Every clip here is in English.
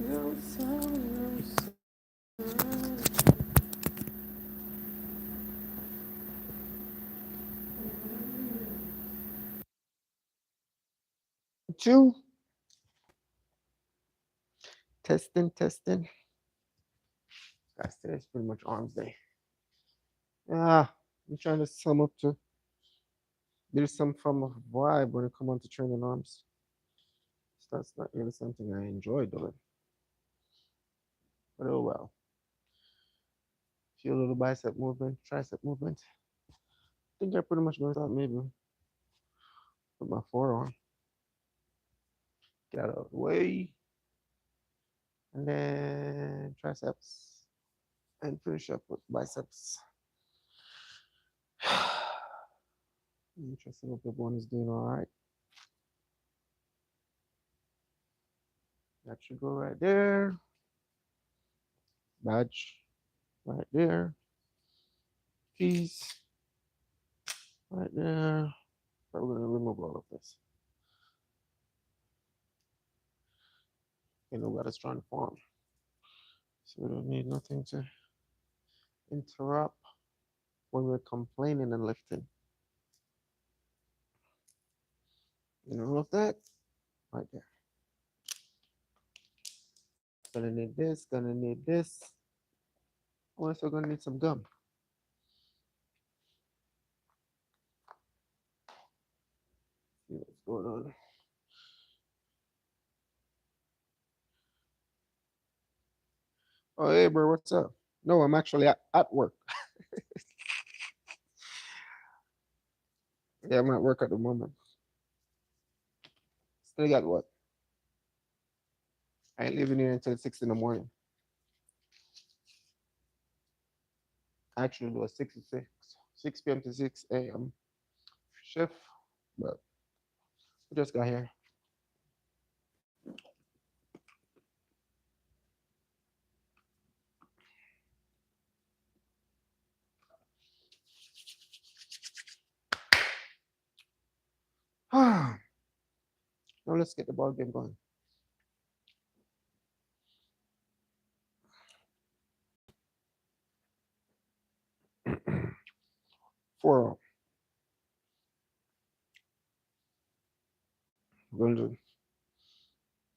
No sound, no sound. Two. Testing. Guys, today's pretty much arms day. Ah, I'm trying to sum up to. There's some form of vibe when it comes on to training arms. So that's not really something I enjoy doing. But oh well. Feel a little bicep movement, tricep movement. I think I pretty much going to start maybe with my forearm. Get out of the way. And then triceps. And finish up with biceps. Interesting if everyone is doing all right. That should go right there. Badge right there. Keys right there. So we're going to remove all of this. You know, got a strong form. So we don't need nothing to interrupt when we're complaining and lifting. You know, all of that right there. Gonna need this, gonna need this. Also gonna need some gum. See what's going on. Oh, hey, bro, what's up? No, I'm actually at work. Yeah, I'm at work at the moment. Still got what? I ain't leaving here until 6 in the morning. Actually, it was 6 to 6, 6 p.m. to 6 a.m. shift, but we just got here. Now let's get the ball game going. For we're going to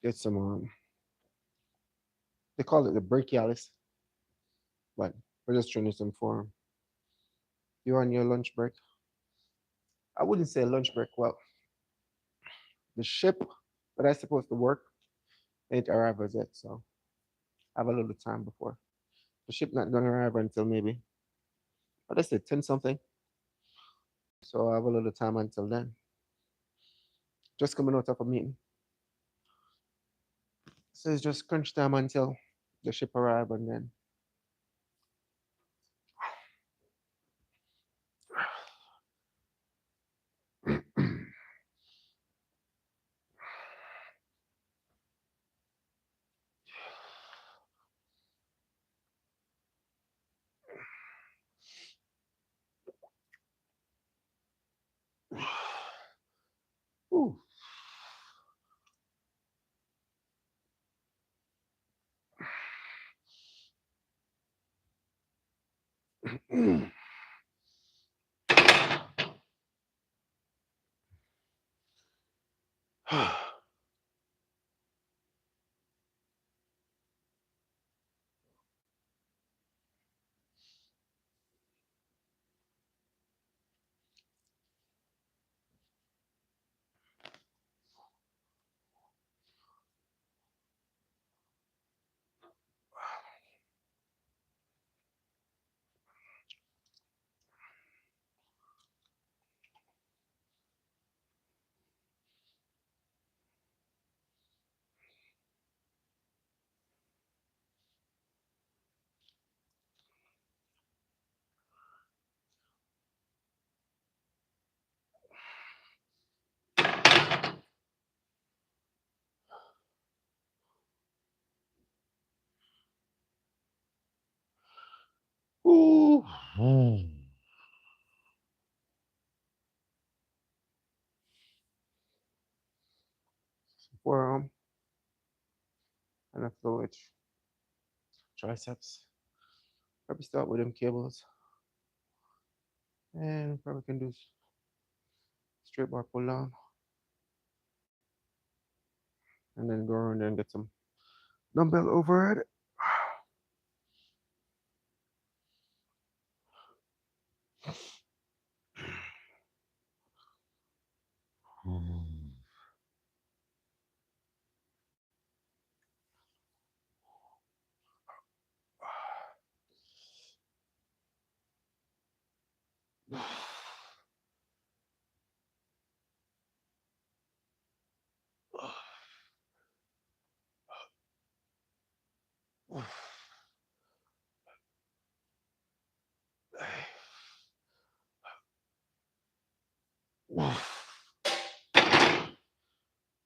get some, they call it the brachialis, but we're just training some form. You're on your lunch break. I wouldn't say lunch break. Well, the ship that I supposed to work ain't arrived as yet, so I have a little time before. The ship not gonna arrive until maybe, what I said, 10 something. So I have a little time until then. Just coming out of a meeting. So it's just crunch time until the ship arrive and then Ooh. Ooh. Forearm and a flow with triceps. Probably start with them cables, and probably can do straight bar pull down, and then go around there and get some dumbbell overhead.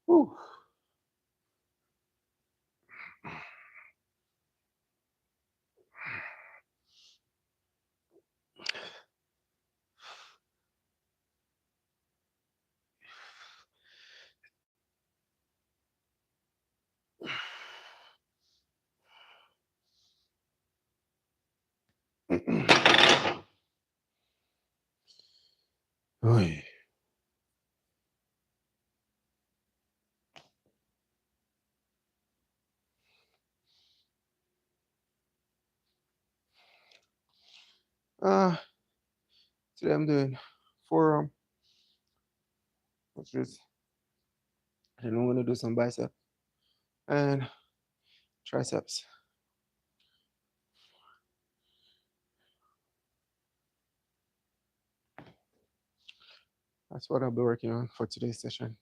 Whew. Oy. Uh, Today I'm doing forearm, which is, and I'm gonna do some bicep and triceps. That's what I'll be working on for today's session.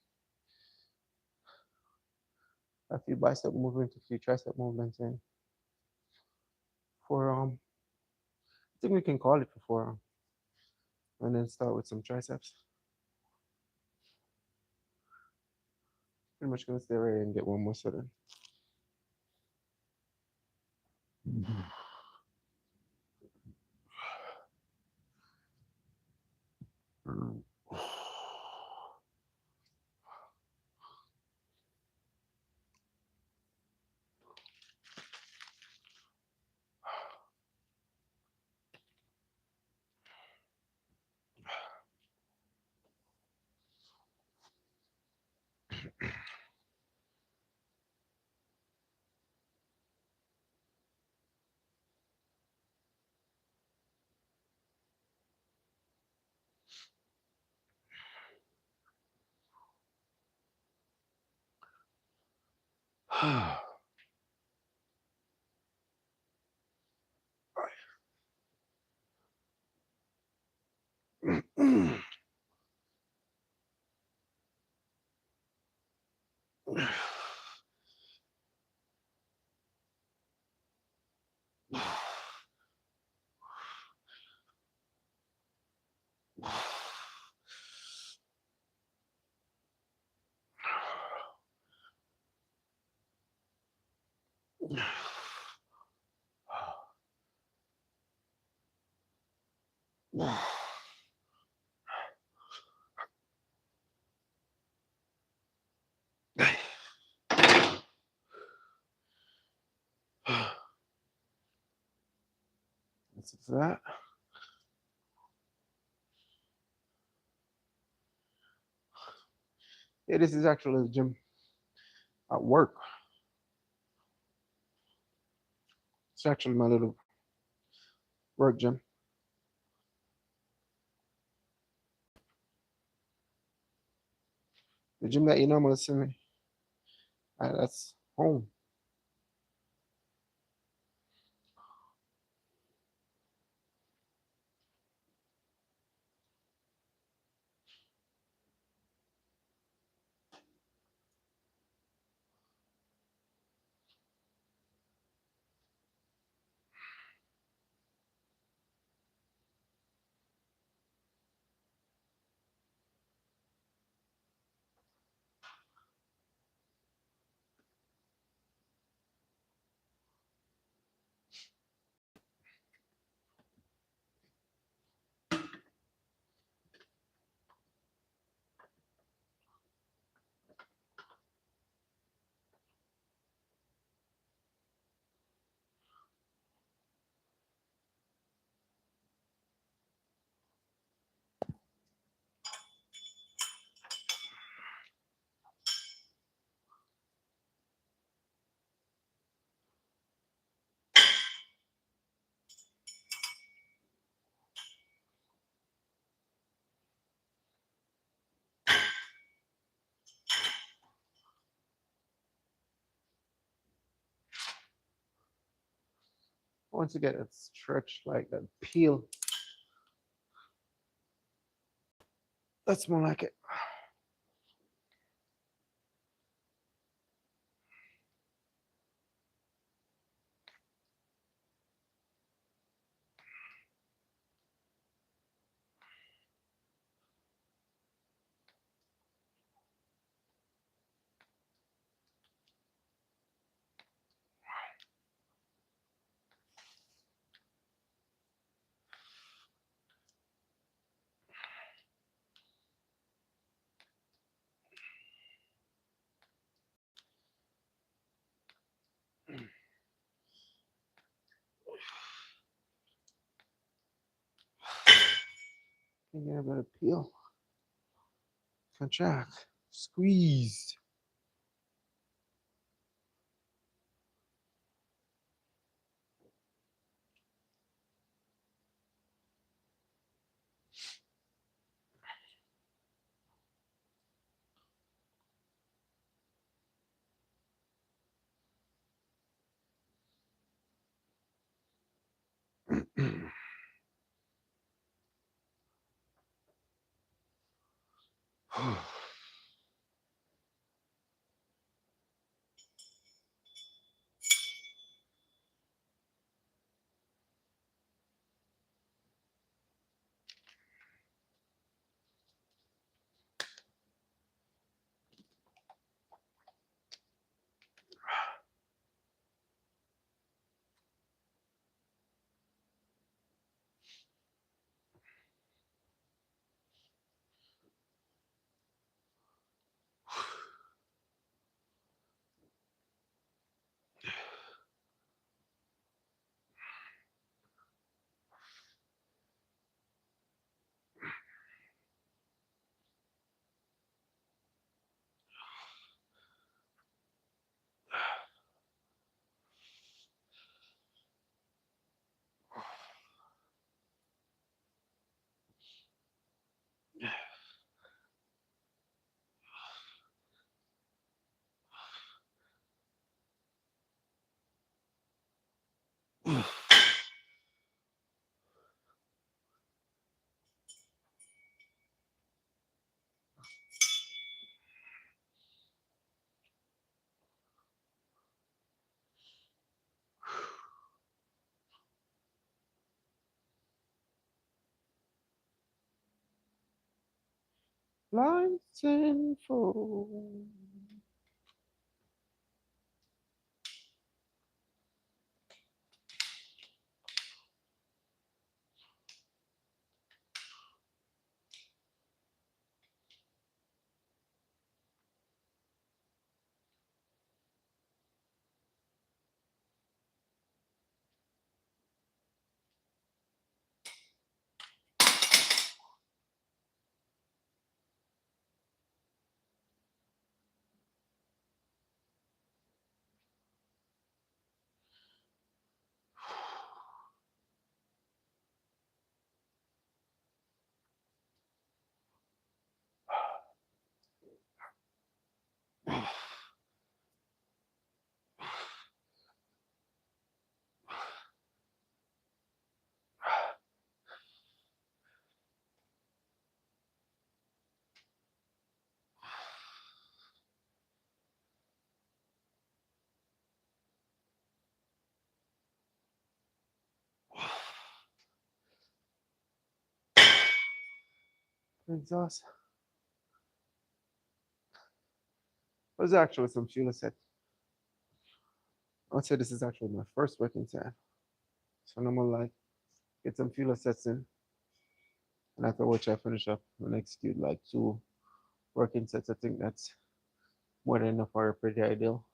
A few bicep movements, a few tricep movements, and forearm. I think we can call it for forearm, and then start with some triceps. Pretty much gonna stay right here and get one more set in. That's it for that. Yeah, this is actually the gym at work. It's actually my little work gym. The gym that you normally see me at, that's home. Once you get it stretched like that, peel. That's more like it. You get a bit of peel. Contract. Squeeze. Blind sinful. Exhaust. There's actually some fuel set. I would say this is actually my first working set. So I'm gonna like get some fuel sets in, and after which I finish up and execute like 2 working sets. I think that's more than enough for a pretty ideal.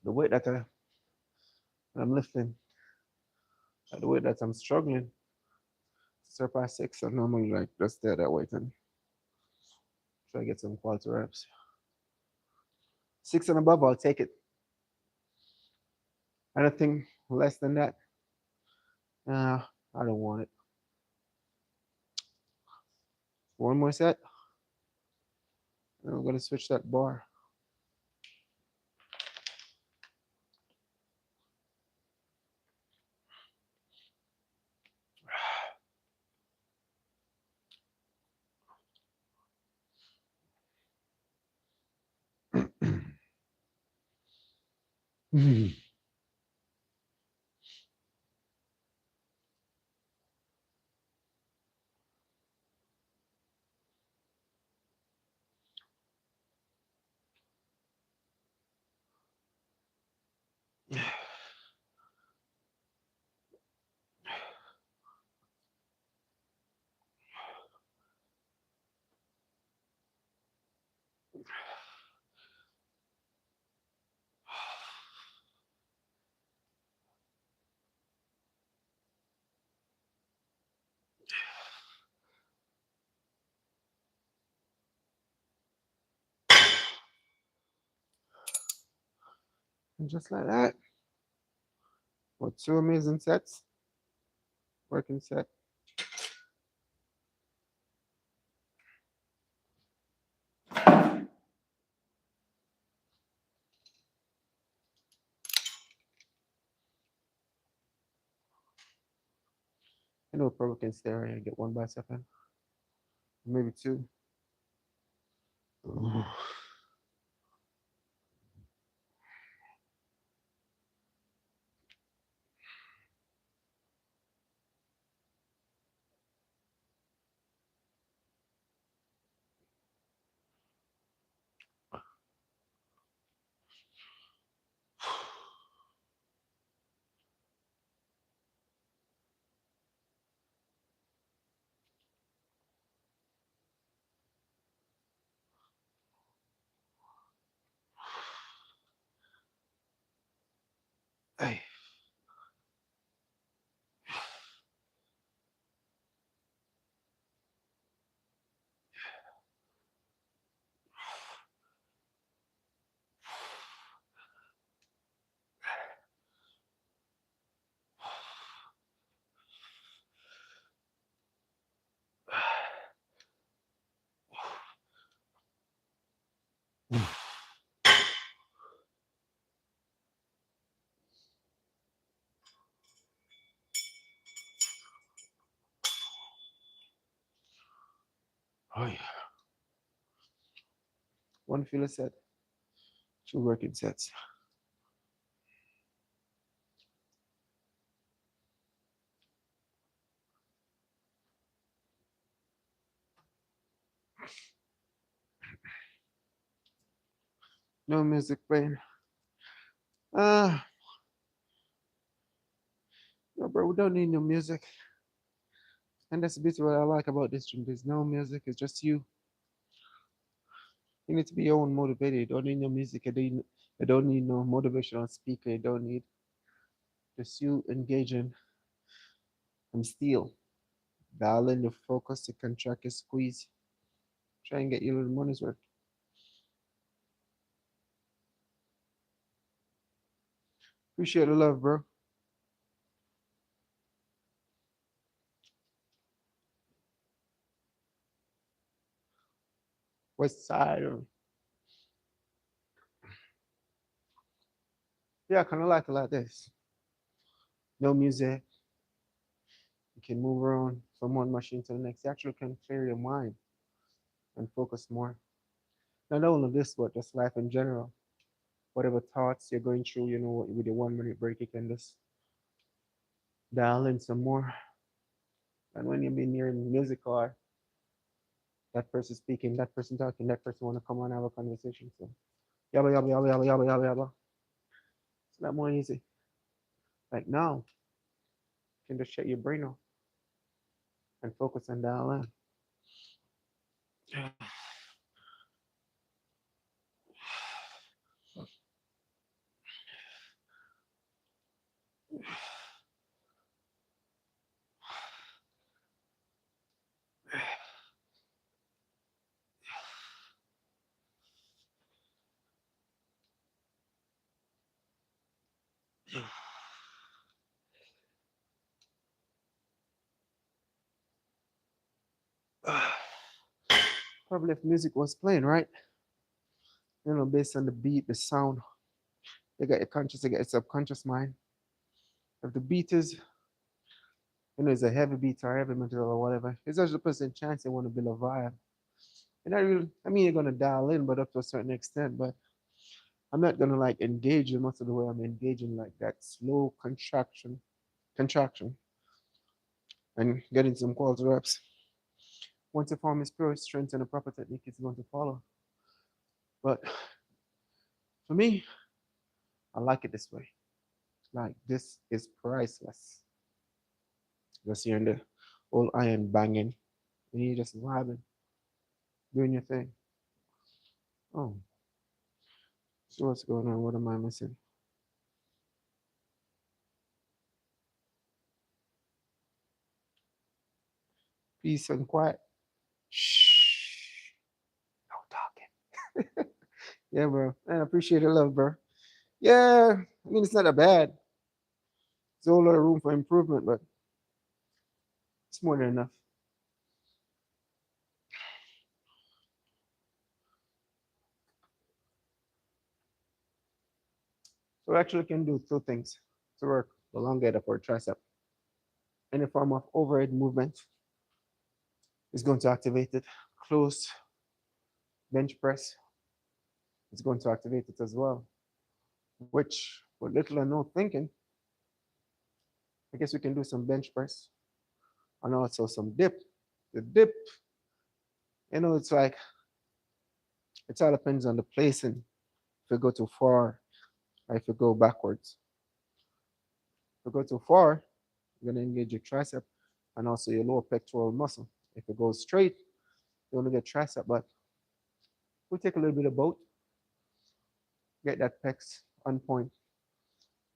The weight that I'm lifting, the weight that I'm struggling to surpass 6, I normally like just stay at that weight and try to get some quality reps. 6 and above, I'll take it. Anything less than that, I don't want it. One more set. And I'm gonna switch that bar. And just like that, what two amazing sets, working set. I know probably can stay around and get one bicep in, maybe two. Hey. Oh yeah. One filler set, two working sets. No music playing. Ah, no, bro, we don't need no music. And that's a bit what I like about this stream. There's no music. It's just you. You need to be your own motivated. You don't need no music. You don't need no motivational speaker. You don't need just you engaging and still. Dial in your focus, you contract your squeeze. Try and get your little money's worth. Appreciate the love, bro. West side. Yeah, I kind of like it like this. No music. You can move around from one machine to the next. You actually can clear your mind and focus more. Not only this, but just life in general. Whatever thoughts you're going through, with your 1 minute break, you can just dial in some more. And when you've been hearing music or that person speaking, that person talking, that person want to come on and have a conversation. So, yabba, yabba, yabba, yabba, yabba, yabba, yabba. It's not more easy. Like now, you can just shut your brain off and focus and dial in. Probably if music was playing, right? Based on the beat, the sound, they got your conscious, they got your subconscious mind. If the beat is, it's a heavy beat or heavy metal or whatever, it's just a percent chance they want to build a vibe. And I mean, you're gonna dial in, but up to a certain extent. But I'm not gonna like engage the muscle the way I'm engaging like that slow contraction, and getting some quality reps. Once the form is pure, strength and the proper technique is going to follow. But for me, I like it this way. Like this is priceless. Just hearing the old iron banging, and you just vibing, doing your thing. Oh, so what's going on? What am I missing? Peace and quiet. Shh. No talking. Yeah, bro. I appreciate the love, bro. Yeah, I mean it's not that bad. There's a whole lot of room for improvement, but it's more than enough. So we actually can do two things to work the elongator for a tricep. Any form of overhead movement is going to activate it. Close bench press is going to activate it as well. Which, with little or no thinking, I guess we can do some bench press and also some dip. The dip, it's like it all depends on the placing. If you go too far or if you go backwards. If you go too far, you're gonna engage your tricep and also your lower pectoral muscle. If it goes straight, you only get tricep, but we'll take a little bit of both, get that pecs on point,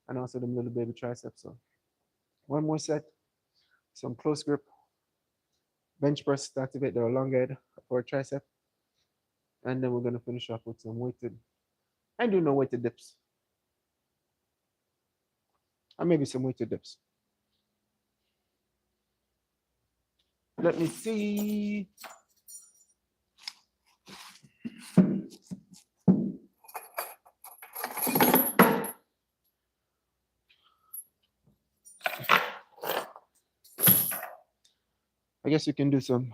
and also the little baby triceps. So one more set, some close grip, bench press to activate the elongated for tricep, and then we're gonna finish up with some weighted, and do no weighted dips, and maybe some weighted dips. Let me see. I guess you can do some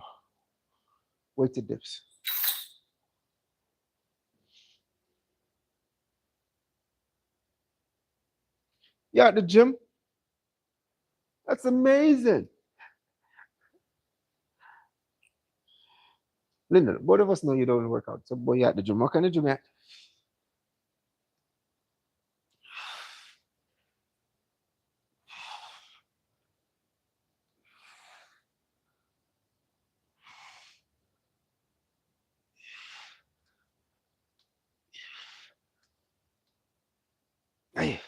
weighted dips. Yeah, at the gym. That's amazing. Linda, both of us know you don't work out. So boy, you at the gym. What kind of gym you at? Hey.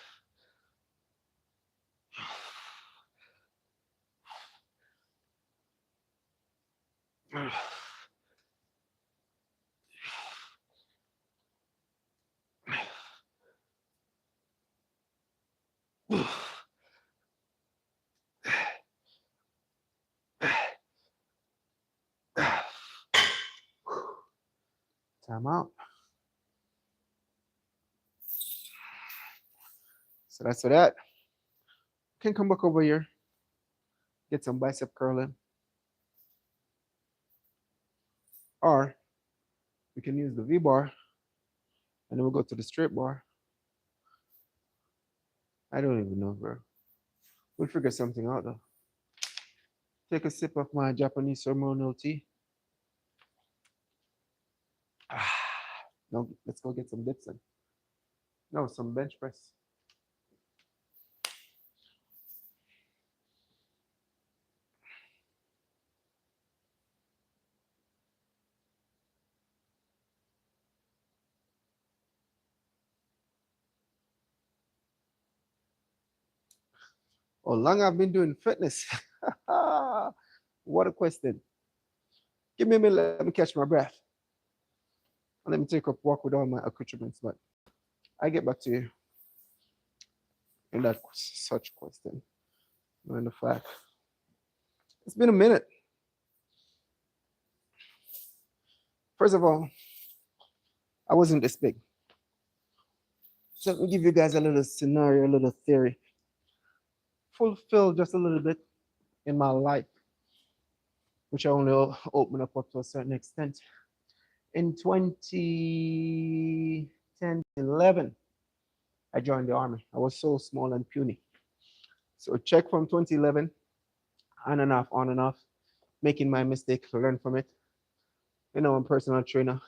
Time out. So that's for that. Can come back over here, get some bicep curling, or we can use the V bar, and then we'll go to the straight bar. I don't even know, bro. We'll figure something out though. Take a sip of my Japanese ceremonial tea. No, let's go get some dips in. No, some bench press. Oh, long I've been doing fitness. What a question. Give me a minute, let me catch my breath. And let me take a walk with all my accoutrements, but I get back to you in that such question. Knowing the fact. It's been a minute. First of all, I wasn't this big. So let me give you guys a little scenario, a little theory. Fulfill just a little bit in my life, which I only open up to a certain extent. In 2010, 2011, I joined the army. I was so small and puny. So check from 2011, on and off, making my mistake, learn from it. I'm personal trainer.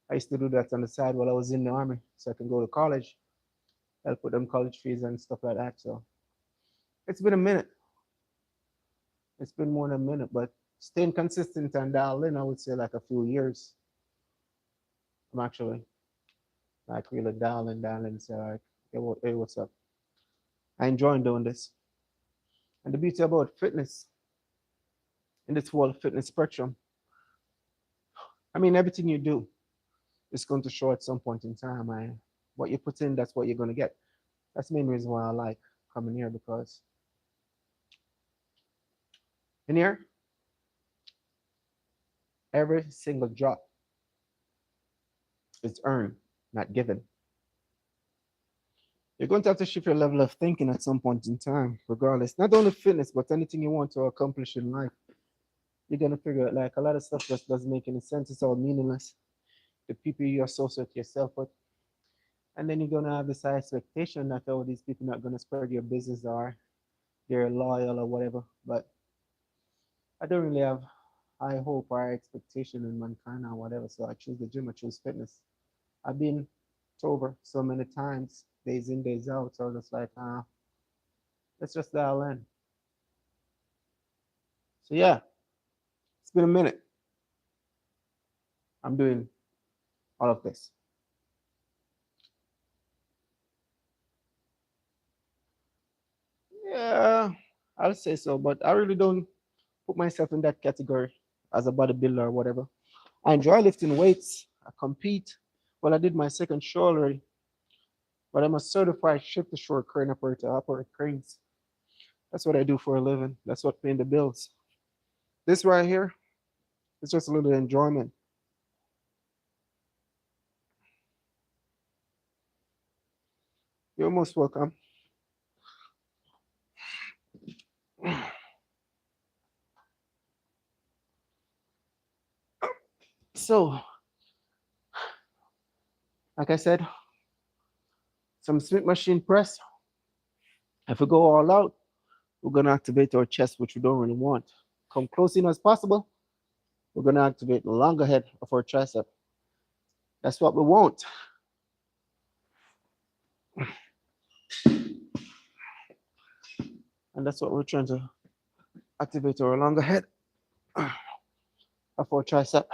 I used to do that on the side while I was in the army so I can go to college, help with them college fees and stuff like that. So it's been a minute. It's been more than a minute, but staying consistent and dialed in, I would say like a few years. I'm actually like really dialing. So like, hey, what's up? I enjoy doing this. And the beauty about fitness in this whole fitness spectrum, I mean, everything you do is going to show at some point in time. What you put in, that's what you're going to get. That's the main reason why I like coming here, because in here, every single drop is earned, not given. You're going to have to shift your level of thinking at some point in time, regardless. Not only fitness, but anything you want to accomplish in life. You're going to figure out like a lot of stuff just doesn't make any sense. It's all meaningless. The people you associate yourself with. And then you're going to have this high expectation that, oh, these people not going to spread your business, or they're loyal or whatever. But I don't really have high hope or expectation in mankind or whatever. So I choose the gym, I choose fitness. I've been sober so many times, days in, days out. So it's like, let's just dial in. So yeah, it's been a minute. I'm doing all of this. Yeah, I'll say so, but I really don't put myself in that category as a bodybuilder or whatever. I enjoy lifting weights. I compete. Well, I did my second show already, but I'm a certified shift to shore crane operator. I operate cranes. That's what I do for a living. That's what pays the bills. This right here is just a little enjoyment. You're most welcome. So, like I said, some Smith machine press. If we go all out, we're going to activate our chest, which we don't really want. Come close in as possible. We're going to activate the longer head of our tricep. That's what we want. And that's what we're trying to activate our longer head of our tricep.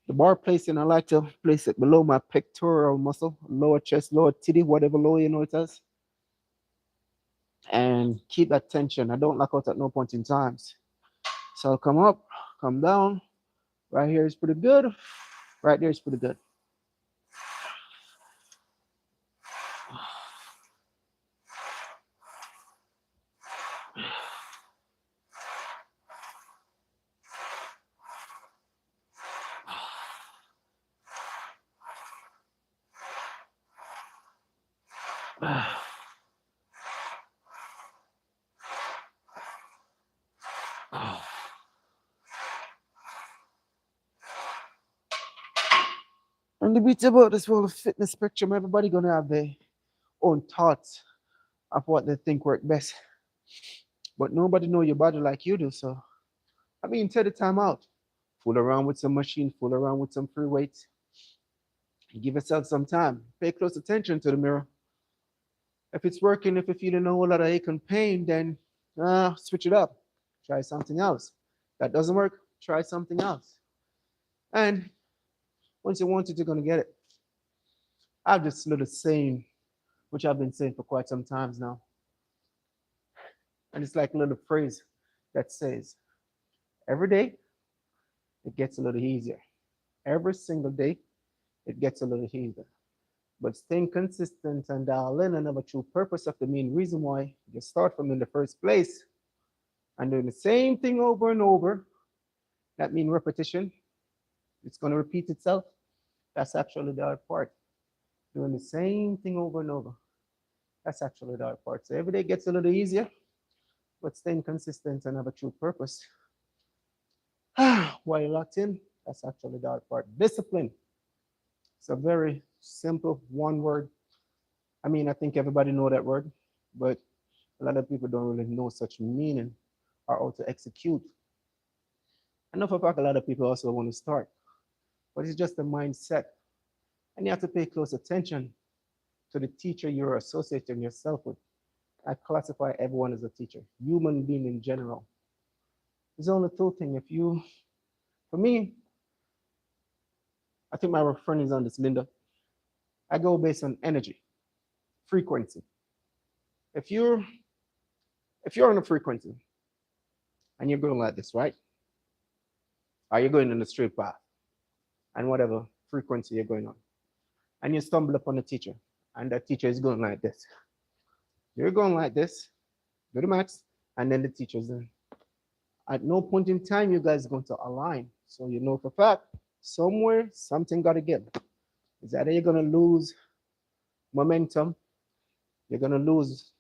The bar placing, I like to place it below my pectoral muscle, lower chest, lower titty, whatever lower you know it as. And keep that tension. I don't lock out at no point in times. So I'll come up, come down. Right here is pretty good. Right there is pretty good. And the beauty about this whole fitness spectrum, everybody gonna have their own thoughts of what they think work best. But nobody know your body like you do. So I mean, take the time out. Fool around with some machine, fool around with some free weights. Give yourself some time. Pay close attention to the mirror. If it's working, if you're feeling a whole lot of ache and pain, then switch it up. Try something else. That doesn't work, try something else. And once you want it, you're gonna get it. I've just little saying, which I've been saying for quite some times now. And it's like a little phrase that says, every day it gets a little easier. Every single day it gets a little easier. But staying consistent and dial in and have a true purpose of the main reason why you start from in the first place and doing the same thing over and over, that means repetition. It's going to repeat itself. That's actually the hard part. Doing the same thing over and over. That's actually the hard part. So every day gets a little easier, but staying consistent and have a true purpose. While you're locked in, that's actually the hard part. Discipline. It's a very simple one word. I mean, I think everybody know that word, but a lot of people don't really know such meaning or how to execute. I know for a fact a lot of people also want to start, but it's just a mindset. And you have to pay close attention to the teacher you're associating yourself with. I classify everyone as a teacher, human being in general. There's only two things. For me, I think my friend is on this, Linda. I go based on energy, frequency. If you're if you're on a frequency and you're going like this, right? Or you're going in a straight path and whatever frequency you're going on, and you stumble upon a teacher, and that teacher is going like this. You're going like this, do the max, and then the teacher's in. At no point in time you guys are going to align. So you know for a fact, somewhere something got to give. Is either you're going to lose momentum, you're going to lose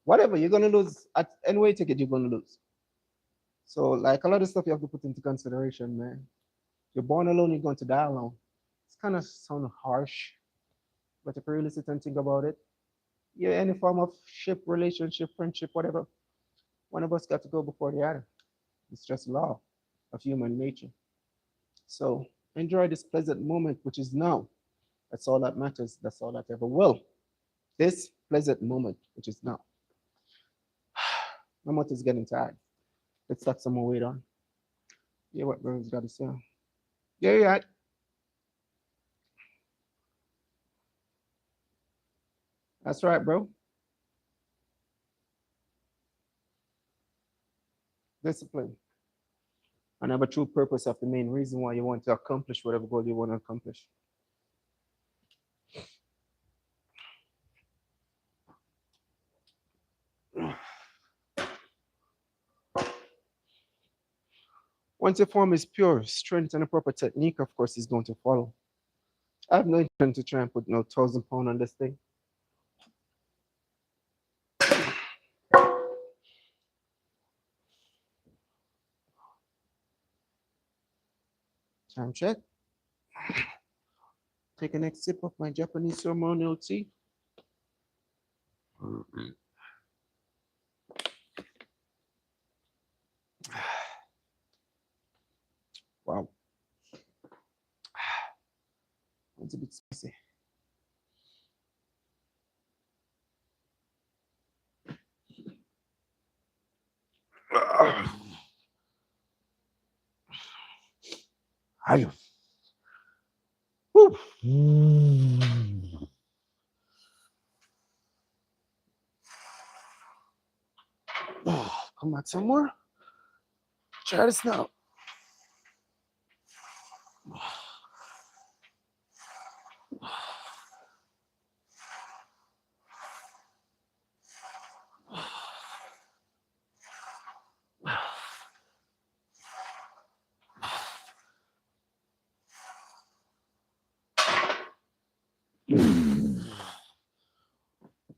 whatever, you're going to lose at any way you take it, you're going to lose. So like a lot of stuff you have to put into consideration, man. You're born alone, you're going to die alone. It's kind of sound harsh, but if you really sit and think about it, yeah, any form of ship, relationship, friendship, whatever, one of us got to go before the other. It's just law of human nature. So enjoy this pleasant moment, which is now. That's all that matters. That's all that ever will. This pleasant moment, which is now. My mouth is getting tired. Let's start some more weight on. Yeah, what bro's got to say. Yeah, yeah. That's right, bro. Discipline. And have a true purpose of the main reason why you want to accomplish whatever goal you want to accomplish. Once your form is pure, strength and a proper technique, of course, is going to follow. I have no intention to try and put no 1,000 pound on this thing. Time check. Take a next sip of my Japanese ceremonial tea. Wow. It's a bit spicy. Hi. Woo. Come back some more. Try this now.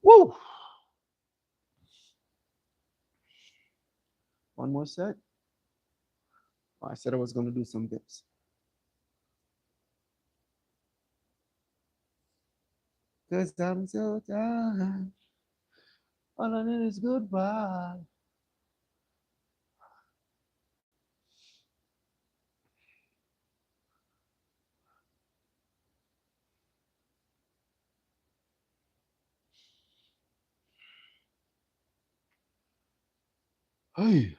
Woo. One more set. Oh, I said I was going to do some dips. Cause I'm so tired. All I need is goodbye. Hey.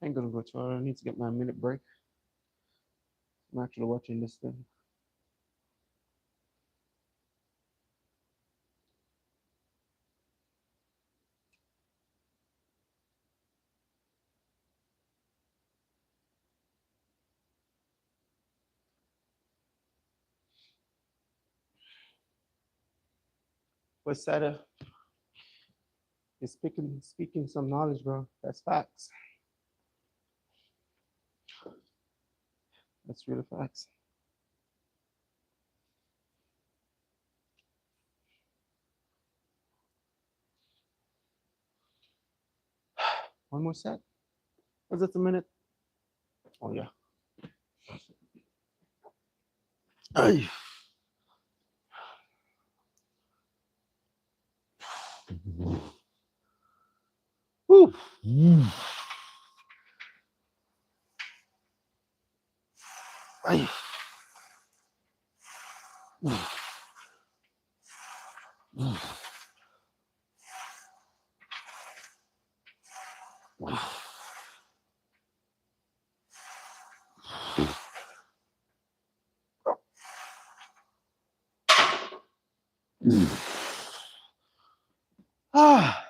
I ain't gonna go to I need to get my minute break. I'm actually watching this thing. But Sada is speaking some knowledge, bro. That's facts. That's really facts. One more set. Was it a minute? Oh yeah. Ay. Woo. Ay. Ah,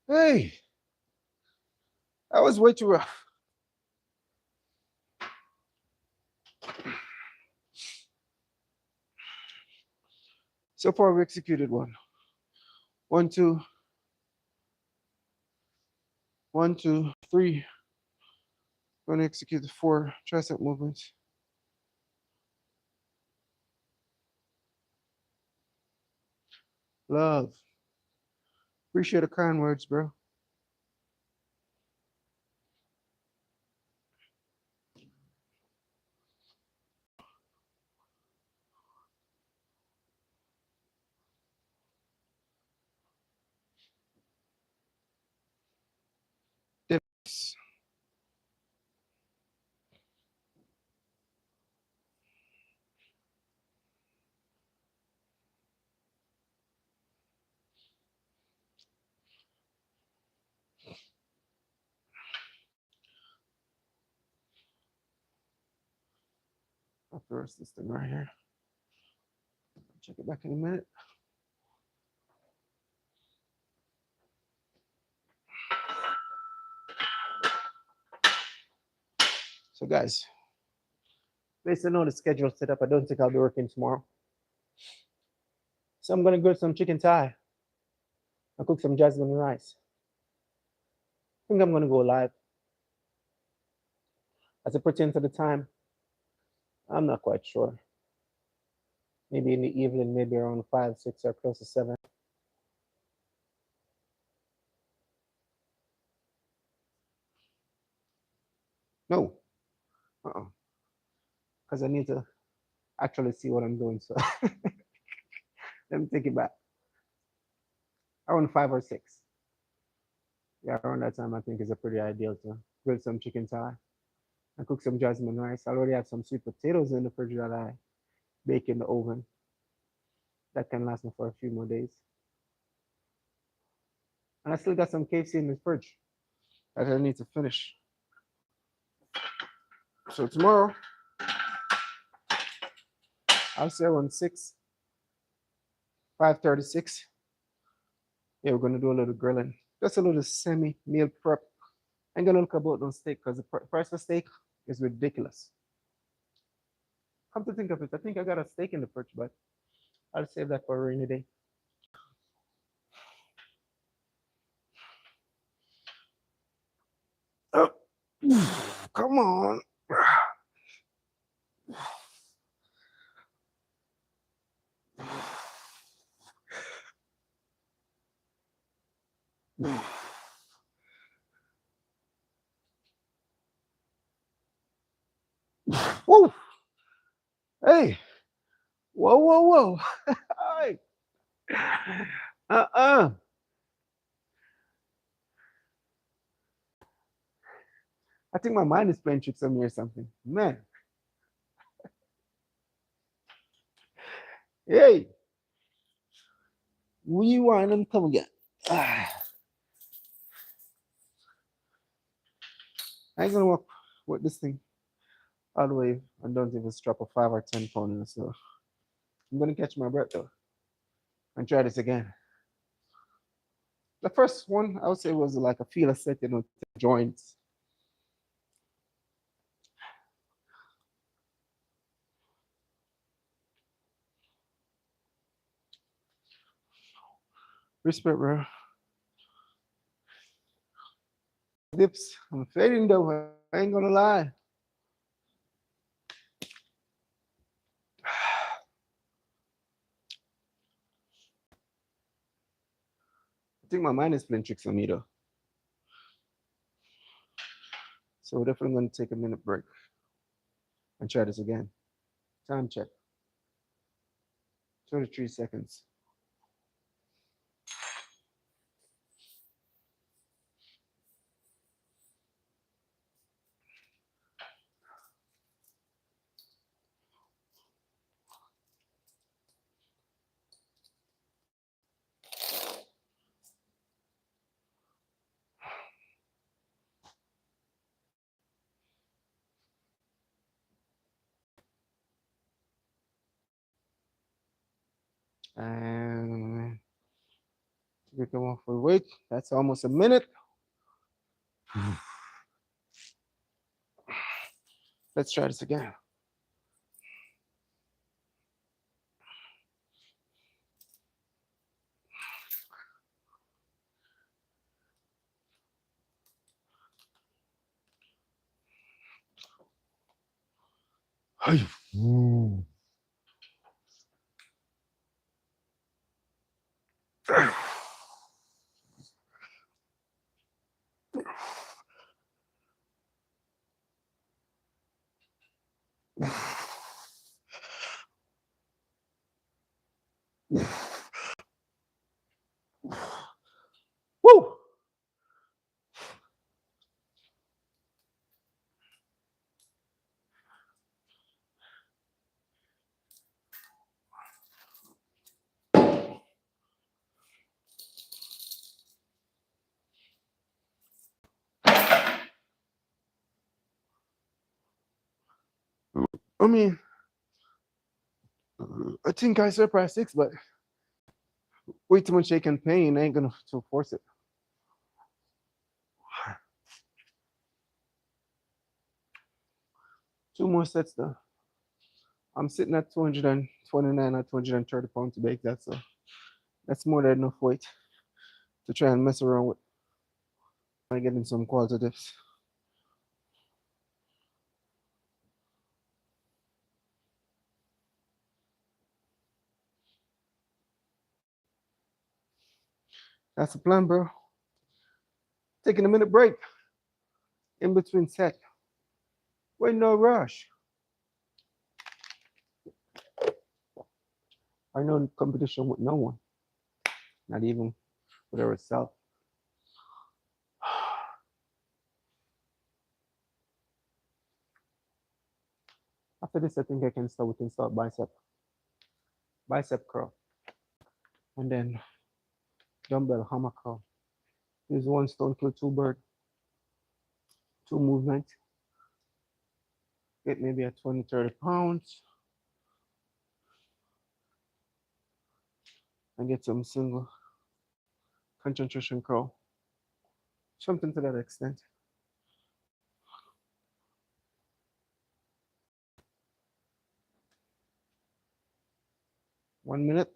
hey, that was way too rough. So far, we executed one. 1, 2, 1, 2, 3. Going to execute the 4 tricep movements. Love. Appreciate the kind words, bro. Dips. I'll have to rest this thing right here. Check it back in a minute. So, guys, based on all the schedule set up, I don't think I'll be working tomorrow. So I'm gonna grill some chicken thigh. I'll cook some jasmine rice. I think I'm gonna go live. As it pertains to the time, I'm not quite sure. Maybe in the evening, maybe around 5, 6, or close to 7. No. Because I need to actually see what I'm doing. So let me take it back. Around 5 or 6. Yeah, around that time, I think is a pretty ideal to grill some chicken thigh and cook some jasmine rice. I already have some sweet potatoes in the fridge that I bake in the oven. That can last me for a few more days. And I still got some KFC in the fridge that I need to finish. So tomorrow, I'll say around 6, 5:36. Yeah, we're gonna do a little grilling. Just a little semi-meal prep. I ain't gonna look about no steak because the price of steak is ridiculous. Come to think of it, I think I got a steak in the fridge, but I'll save that for a rainy day. Oh, come on. Whoa. Hey. Whoa, whoa, whoa. Hey. Uh-uh. I think my mind is playing tricks on me or something. Man. Hey. Rewind and come again. I ain't gonna walk with this thing all the way and don't even strap a 5 or 10 pound in. So I'm gonna catch my breath though and try this again. The first one I would say was like a feel of setting with joints. Respect, bro. Dips. I'm fading though. I ain't gonna lie. I think my mind is playing tricks on me though. So we're definitely going to take a minute break and try this again. Time check, 23 seconds. And we come off for weight. That's almost a minute. Let's try this again. Woo! I mean, I think I surpassed 6, but way too much ache and pain. I ain't gonna to force it. Two more sets though. I'm sitting at 229 or 230 pounds to bake that, so that's more than enough weight to try and mess around with. I get in some qualitatives. That's the plan, bro. Taking a minute break in between set. Wait, no rush. I know competition with no one, not even with herself. After this, I think I can start. We can start bicep curl, and then dumbbell hammer curl. Use one stone kill two bird, two movement. Get maybe at 20, 30 pounds, and get some single concentration curl. Something to that extent. 1 minute.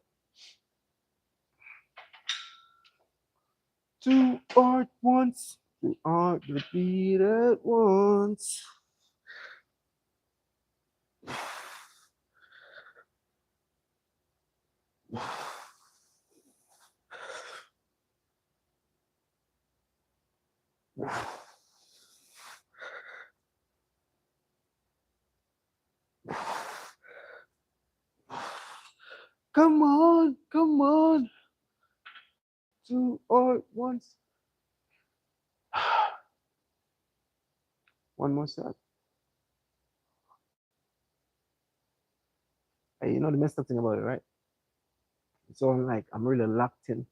Two art once. Two art repeat at once. Come on, come on. Two art once. One more set. Hey, you know the messed up thing about it, right? So I'm really locked in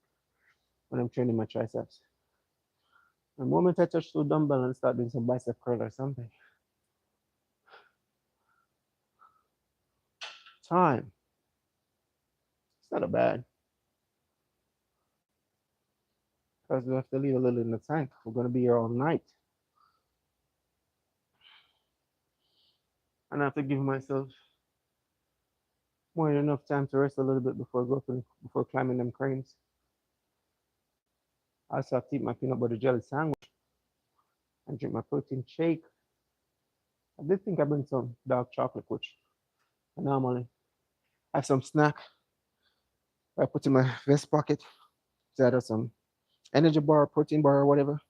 when I'm training my triceps. The moment I touch the dumbbell and start doing some bicep curl or something, time. It's not a bad. Because we have to leave a little in the tank. We're gonna be here all night. And I have to give myself more than enough time to rest a little bit before climbing them cranes. I also have to eat my peanut butter jelly sandwich and drink my protein shake. I did think I bring some dark chocolate, which I normally have some snack I put in my vest pocket. So I have some energy bar, protein bar, or whatever.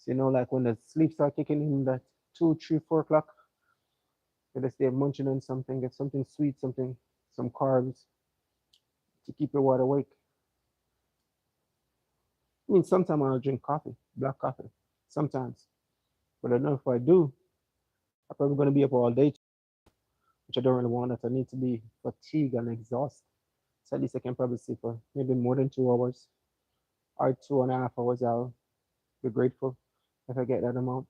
So, like when the sleep start kicking in, that 2, 3, 4 o'clock, you just stay munching on something, get something sweet, some carbs to keep your wide awake. I mean, sometimes I'll drink coffee, black coffee, sometimes. But I know if I do, I'm probably going to be up all day, which I don't really want. That I need to be fatigued and exhausted. So at least I can probably sleep for maybe more than 2 hours or 2.5 hours. I'll be grateful if I get that amount.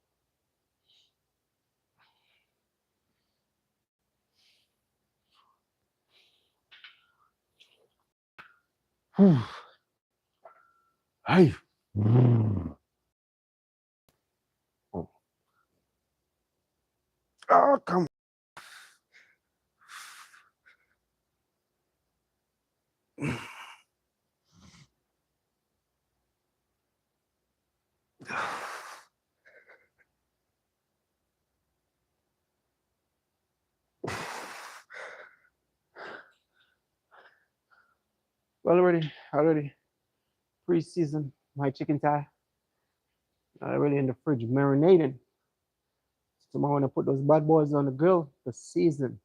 Hey. Oh, oh, come on. Well, already pre-season my chicken thigh. Already in the fridge marinating. Tomorrow when I put those bad boys on the grill, the season.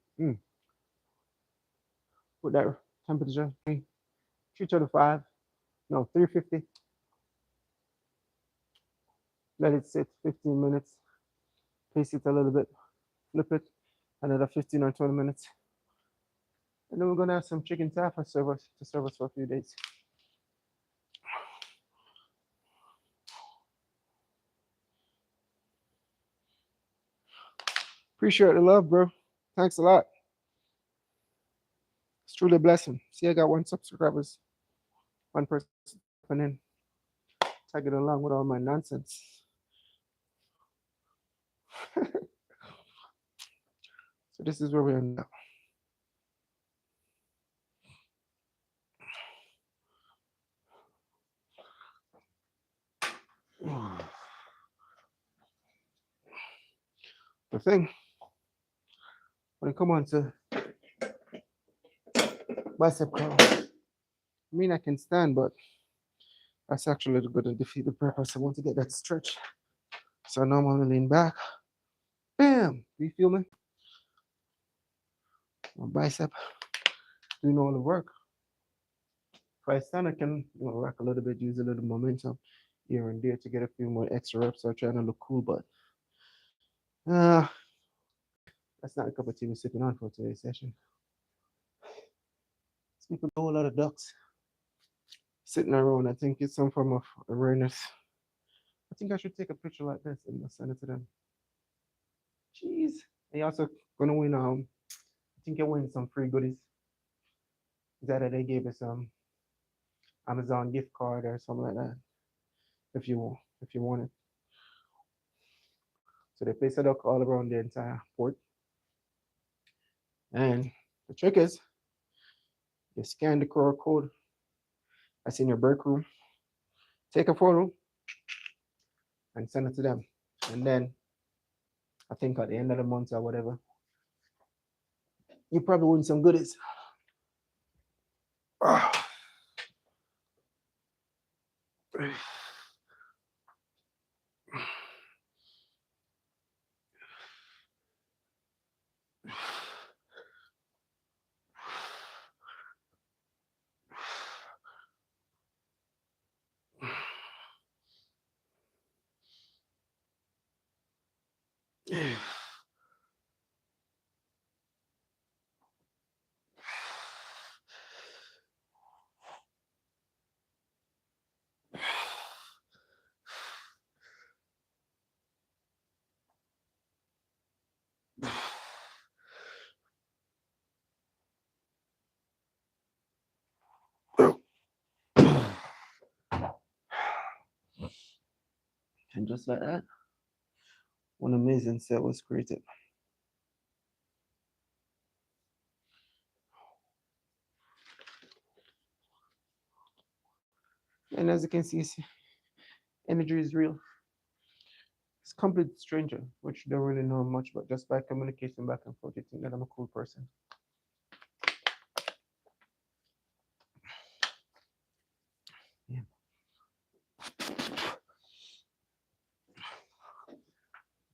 Put that temperature 335, no 350. Let it sit 15 minutes. Pace it a little bit. Flip it another 15 or 20 minutes. And then we're gonna have some chicken thigh for to serve us for a few days. Appreciate the love, bro. Thanks a lot. It's truly a blessing. See, I got 1 subscribers, 1 person, and then tag it along with all my nonsense. So this is where we are now. The thing, when it come on to bicep curl, I mean I can stand, but that's actually going to defeat the purpose. I want to get that stretch. So now I'm gonna lean back. Bam! Do you feel me? My bicep doing all the work. If I stand, I can rock a little bit, use a little momentum here and there to get a few more extra reps or trying to look cool, but uh, that's not a cup of tea we're sipping on for today's session. Speaking of a whole lot of ducks sitting around, I think it's some form of awareness. I think I should take a picture like this and send it to them. Jeez. They also gonna win I think you win some free goodies. That they gave us some Amazon gift card or something like that. If you want it. So they place a duck all around the entire port. And the trick is you scan the QR code that's in your break room, take a photo, and send it to them. And then I think at the end of the month or whatever, you probably win some goodies. And just like that, one amazing set was created. And as you can see, energy is real. It's complete stranger, which don't really know much, but just by communication back and forth, you think that I'm a cool person. Yeah.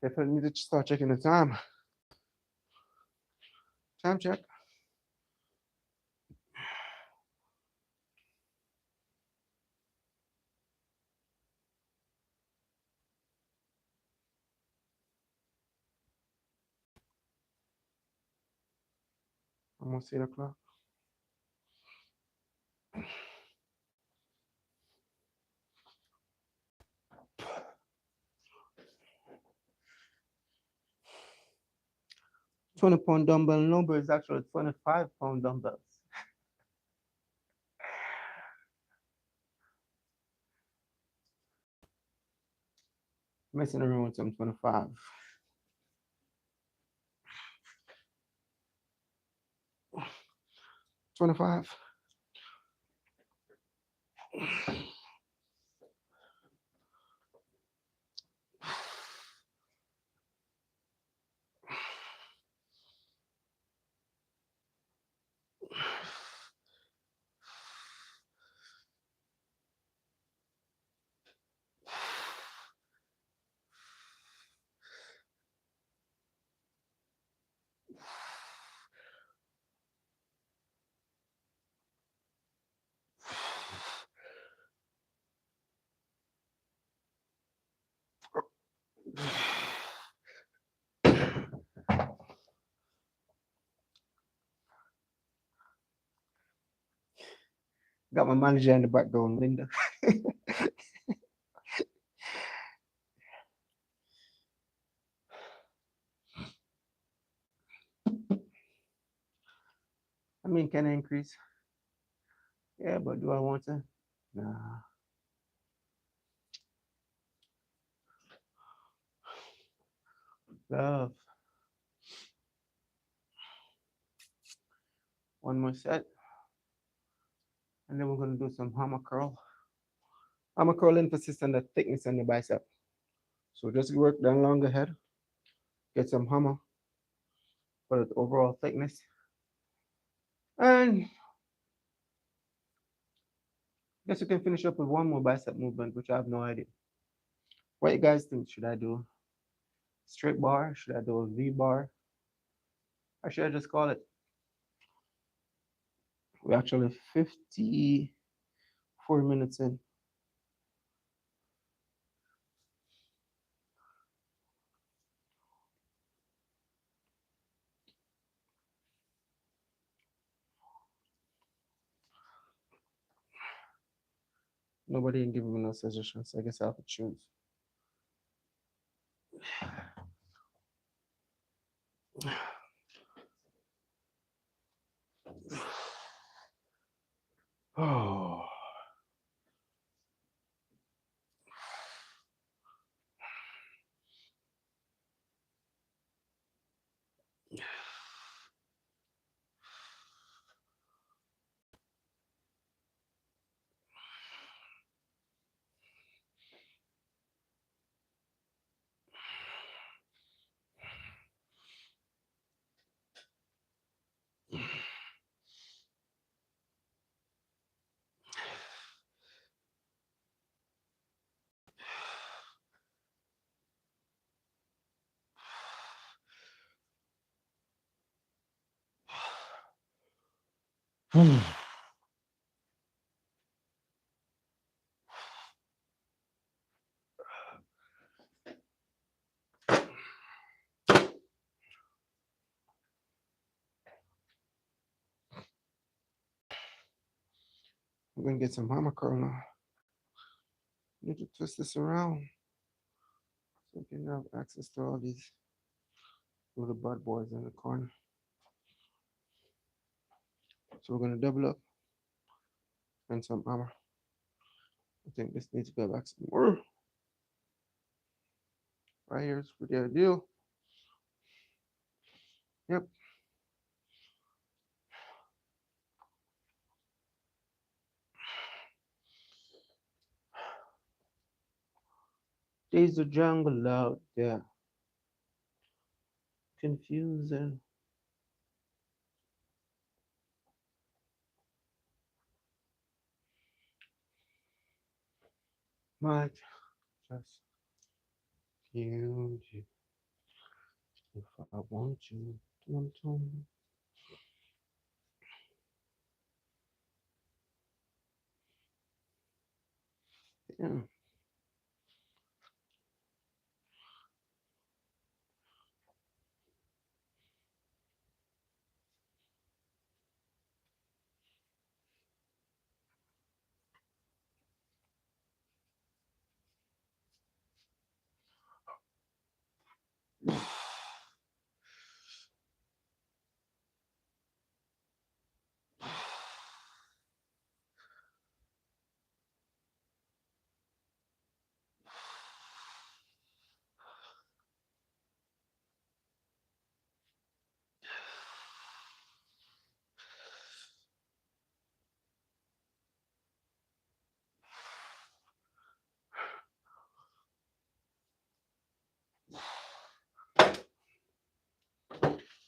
Definitely need to start checking the time. Time check. Almost 8 o'clock. 20-pound dumbbell number is actually 25-pound dumbbells. Messing around with some 25. 25. Got my manager in the background, Linda. I mean, can I increase? Yeah, but do I want to? Nah. Love. One more set. And then we're going to do some hammer curl. Hammer curl emphasis on the thickness on the bicep. So just work down long ahead. Get some hammer for the overall thickness. And I guess you can finish up with one more bicep movement, which I have no idea. What you guys think? Should I do straight bar? Should I do a V bar? Or should I just call it? We're actually 54 minutes in. Nobody ain't giving me no suggestions, so I guess I have to choose. Oh. I'm gonna get some hammer curl now. Need to twist this around so we can have access to all these little bud boys in the corner. So we're gonna double up and some hammer. I think this needs to go back some more. Right here is pretty ideal. Yep. There's a jungle out there. Confusing. Might just huge. If I want you, dum, dum. Yeah.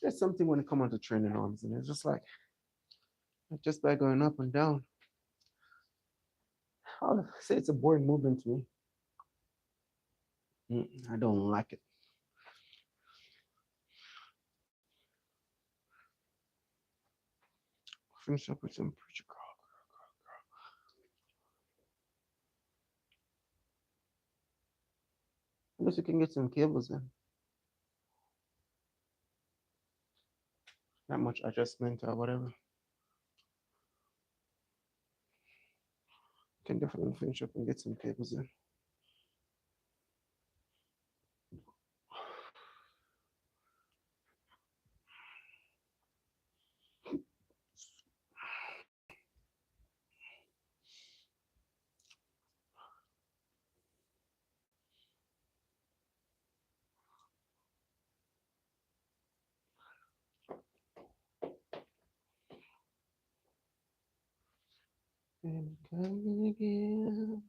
There's something when it comes on to training arms, and it's just like just by going up and down. I'll say it's a boring movement to me. I don't like it. Finish up with some preacher call. Unless you can get some cables in. Not much adjustment or whatever. Can definitely finish up and get some cables in. And coming again.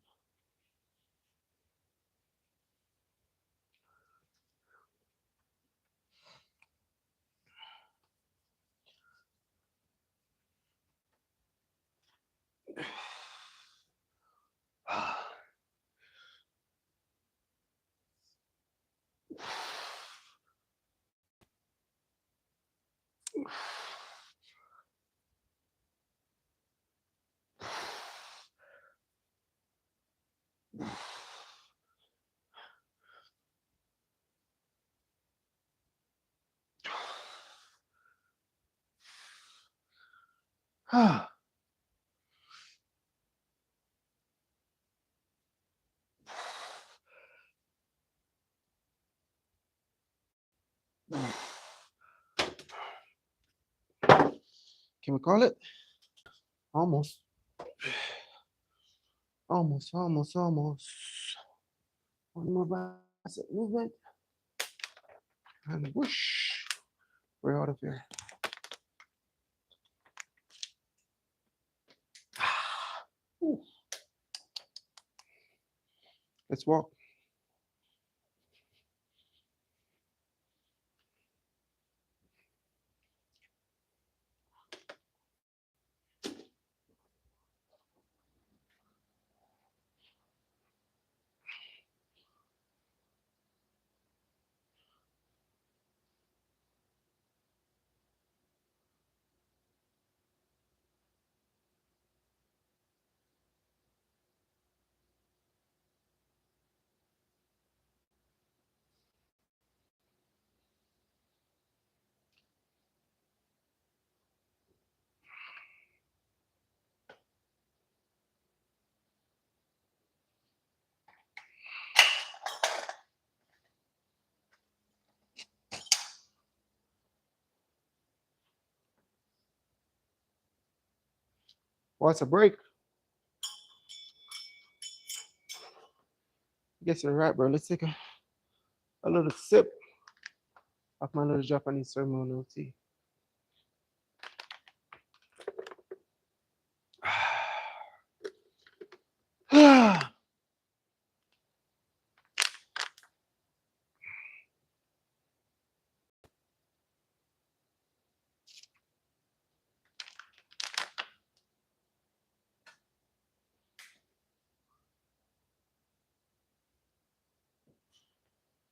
Can we call it? Almost. Almost. One more bicep movement. And whoosh. We're out of here. Ooh. Let's walk. What's a break? I guess you're right, bro. Let's take a little sip of my little Japanese ceremonial tea.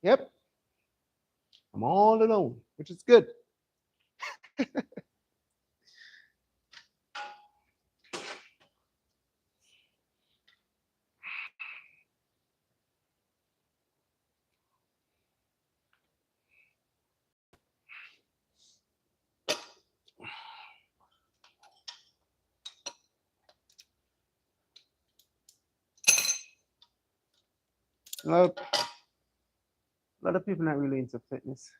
Yep. I'm all alone, which is good. A lot of people not really into fitness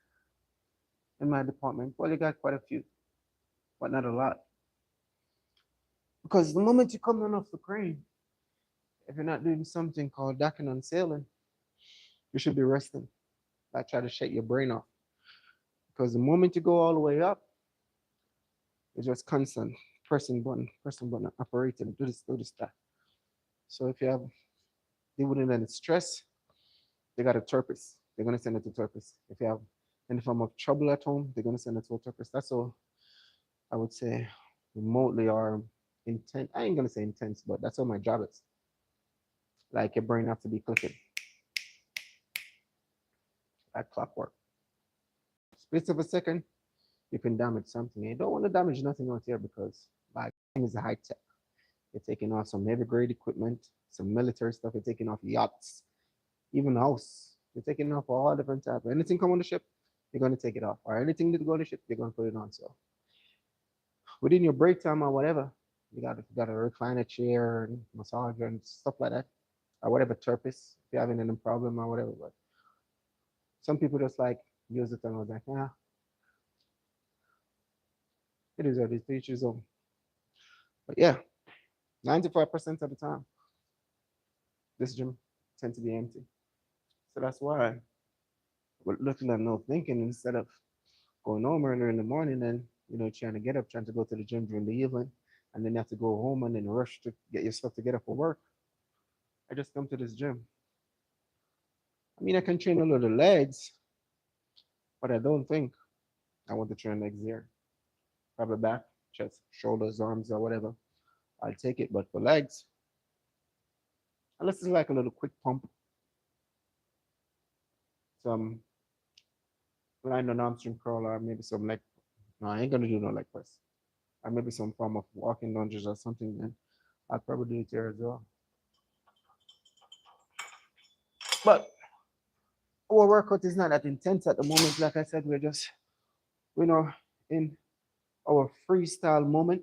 in my department. Well, you got quite a few, but not a lot. Because the moment you come down off the crane, if you're not doing something called docking and sailing, you should be resting. Like try to shake your brain off. Because the moment you go all the way up, it's just constant pressing button, operating, do this, that. So if you have deal with any stress, they got a therapist. They're gonna send it to therapist. If you have any form of trouble at home, they're gonna send it to a therapist. That's all I would say remotely or intense. I ain't gonna say intense, but that's all my job is. Like your brain have to be clicking like clockwork. Space of a second, you can damage something. You don't want to damage nothing out here because like is a high tech. You're taking off some heavy grade equipment, some military stuff. You're taking off yachts, even house. You're taking off all different types. Anything come on the ship, you're gonna take it off. Or anything that go on the ship, you're gonna put it on. So within your break time or whatever, you gotta recline a chair and massage and stuff like that. Or whatever therapist, if you're having any problem or whatever. But some people just like use it and was like, yeah, it is what it is, to each his own. But yeah, 95% of the time, this gym tends to be empty. So that's why we're looking at no thinking instead of going home earlier in the morning and trying to get up, trying to go to the gym during the evening, and then you have to go home and then rush to get your stuff to get up for work. I just come to this gym. I mean, I can train a little legs, but I don't think I want to train legs here. Probably back, chest, shoulders, arms, or whatever. I'll take it. But for legs, unless it's like a little quick pump, some line on hamstring curl, or maybe some leg. No, I ain't gonna do no leg press. Or maybe some form of walking lunges or something. Then I'll probably do it here as well. But our workout is not that intense at the moment. Like I said, we're just, you know, in our freestyle moment.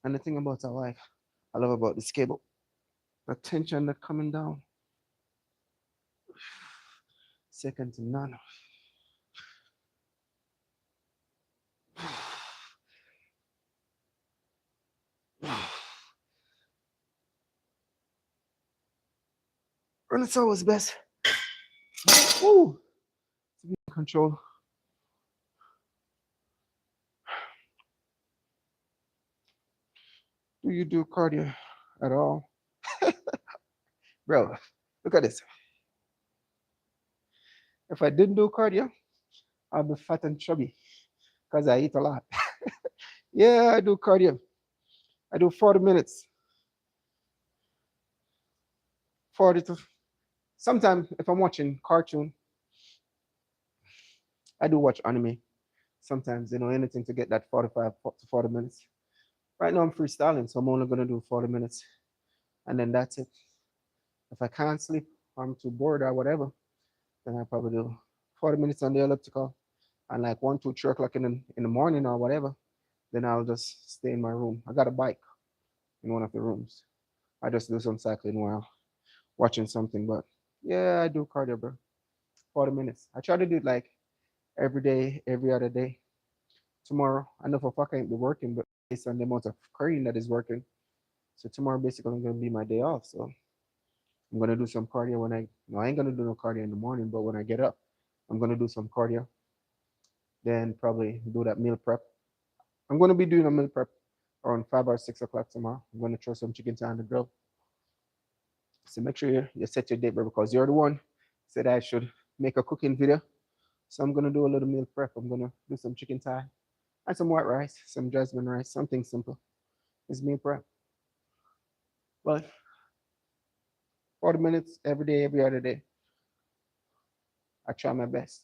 And the thing about our life, I love about this cable, the tension that coming down, second to none. And it's always best. Woo, to be in control. Do you do cardio at all? Bro, look at this. If I didn't do cardio, I'd be fat and chubby because I eat a lot. Yeah, I do cardio. I do 40 minutes, 40 to sometimes if I'm watching cartoon, I do watch anime. Sometimes, anything to get that 45 to 40 minutes. Right now I'm freestyling, so I'm only gonna do 40 minutes and then that's it. If I can't sleep or I'm too bored or whatever, then I probably do 40 minutes on the elliptical and like 1, 2, 3 o'clock in the morning or whatever, then I'll just stay in my room. I got a bike in one of the rooms. I just do some cycling while watching something. But yeah, I do cardio, bro. 40 minutes. I try to do it like every day, every other day. Tomorrow, I know for fuck I ain't be working, but based on the amount of crane that is working. So tomorrow basically gonna be my day off. So I'm gonna do some cardio when I no, I ain't gonna do no cardio in the morning, but when I get up, I'm gonna do some cardio. Then probably do that meal prep. I'm gonna be doing a meal prep around 5 or 6 o'clock tomorrow. I'm gonna throw some chicken on the grill. So make sure you set your date, bro, because you're the one said I should make a cooking video. So I'm gonna do a little meal prep. I'm gonna do some chicken thigh. and some white rice, some jasmine rice, something simple. It's meal prep. But 40 minutes every day, every other day. I try my best.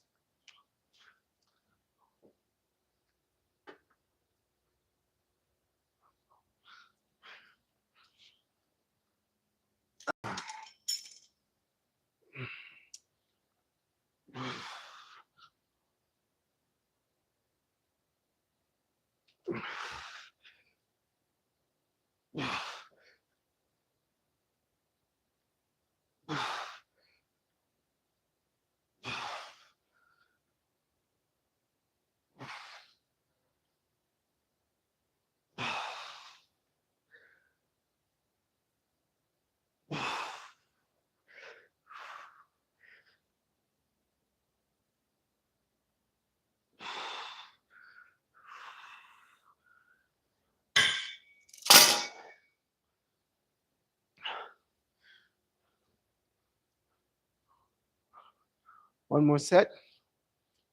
One more set.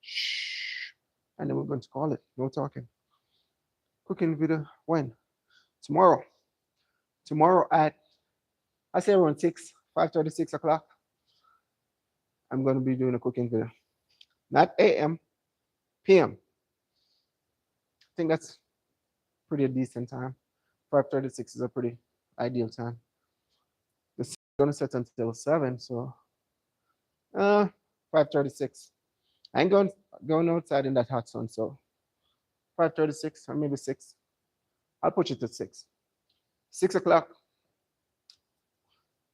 Shh. And then we're going to call it. No talking. Cooking video when? Tomorrow. Tomorrow at, I say around 6, 5:30, 6 o'clock. I'm going to be doing a cooking video. Not AM, PM. I think that's pretty decent time. 5:36 is a pretty ideal time. The sun is going to set until 7, so 5:36. I ain't going outside in that hot sun, so 5:36 or maybe 6. I'll push it to 6. 6 o'clock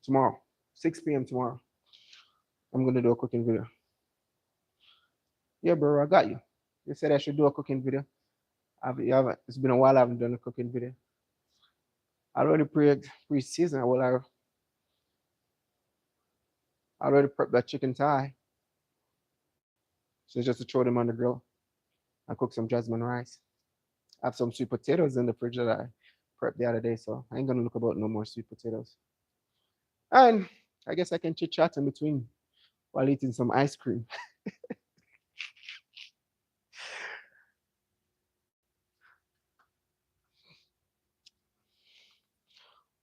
tomorrow. 6 p.m. tomorrow. I'm gonna do a cooking video. Yeah, bro, I got you. You said I should do a cooking video. It's been a while I haven't done a cooking video. I already pre-season. Well, I already prepped that chicken thigh. So just to throw them on the grill and cook some jasmine rice. I have some sweet potatoes in the fridge that I prepped the other day, so I ain't gonna look about no more sweet potatoes. And I guess I can chit chat in between while eating some ice cream.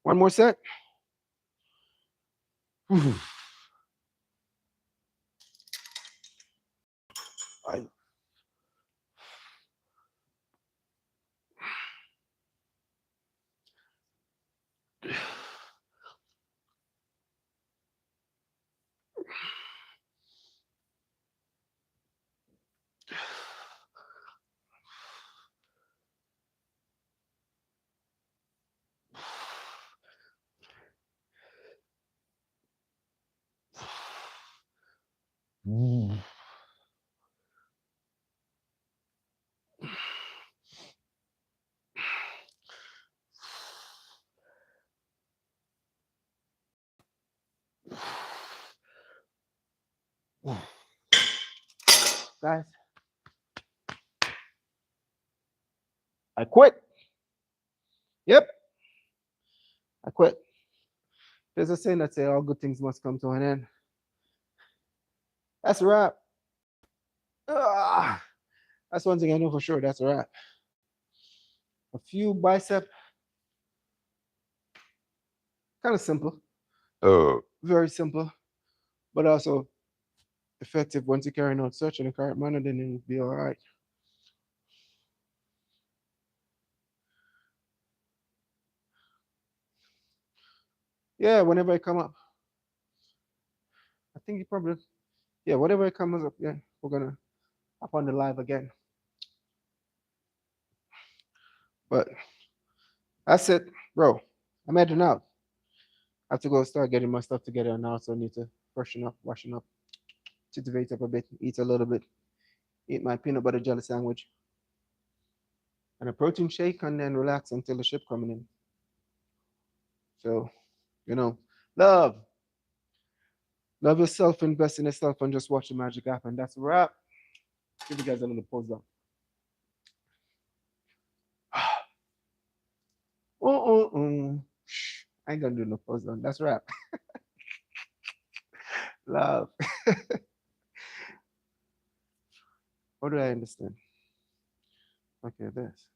One more set. I- Guys, I quit. Yep, I quit. There's a saying that say all good things must come to an end. That's a wrap. Ah, that's one thing I know for sure. That's a wrap. A few bicep, kind of simple. Very simple, but also effective once you carry out such in a correct manner, then it'll be all right. Yeah, whenever I come up, I think you probably, yeah, whatever it comes up, yeah, we're gonna hop on the live again. But that's it, bro. I'm heading out. I have to go start getting my stuff together and I also need to freshen up, washing up, titivate up a bit, eat a little bit, eat my peanut butter jelly sandwich and a protein shake and then relax until the ship coming in. So, you know, love. Love yourself, invest in yourself, and just watch the magic happen. That's a wrap. Give you guys a little pause down. I ain't gonna do no pause down. That's a wrap. Love. What do I understand? Okay, this.